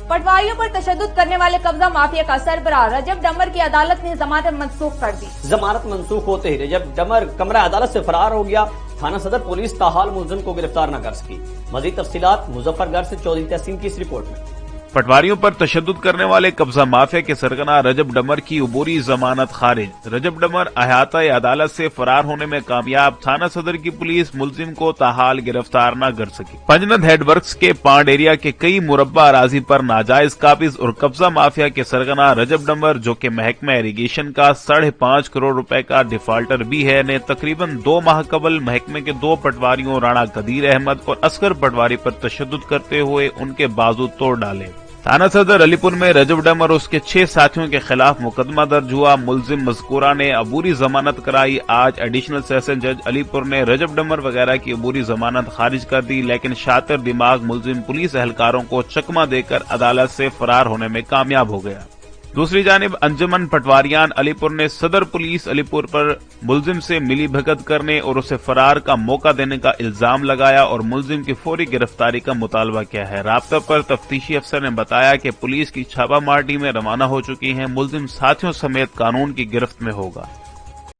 पटवारियों पर तशद्दुद करने वाले कब्जा माफिया का सरबराह रजब डमर की अदालत ने जमानत मंसूख कर दी। जमानत मंसूख होते ही रजब डमर कमरा अदालत से फरार हो गया। थाना सदर पुलिस ताहाल मुलजिम को गिरफ्तार न कर सकी। मजीद तफसीलात मुजफ्फरगढ़ से चौधरी तहसीन की इस रिपोर्ट में। पटवारियों पर तशद्दुद करने वाले कब्जा माफिया के सरगना रजब डमर की अबूरी जमानत खारिज। रजब डमर अहाता अदालत से फरार होने में कामयाब। थाना सदर की पुलिस मुलजिम को ताहाल गिरफ्तार न कर सकी। पंजनद हेडवर्क्स के पांड एरिया के कई मुरब्बा अराजी पर नाजायज काबिज और कब्जा माफिया के सरगना रजब डमर, जो कि महकमा इरीगेशन का 5.5 करोड़ रुपए का डिफाल्टर भी है, ने तकरीबन 2 माह कबल महकमे के 2 पटवारियों राणा कदीर अहमद और असगर पटवारी पर तशद्दुद करते हुए उनके बाजू तोड़ डाले। थाना सदर अलीपुर में रजब डमर और उसके 6 साथियों के खिलाफ मुकदमा दर्ज हुआ। मुलजिम मज़कूरा ने अबूरी जमानत कराई। आज एडिशनल सेशन जज अलीपुर ने रजब डमर वगैरह की अबूरी जमानत खारिज कर दी, लेकिन शातिर दिमाग मुलजिम पुलिस एहलकारों को चकमा देकर अदालत से फरार होने में कामयाब हो गया। दूसरी जानिब अंजुमन पटवारियान अलीपुर ने सदर पुलिस अलीपुर पर मुलजिम से मिली भगत करने और उसे फरार का मौका देने का इल्जाम लगाया और मुलजिम की फौरी गिरफ्तारी का मुतालबा किया है। राब्ता पर तफ्तीशी अफसर ने बताया कि पुलिस की छापामार टीमें रवाना हो चुकी हैं। मुलजिम साथियों समेत कानून की गिरफ्त में होगा।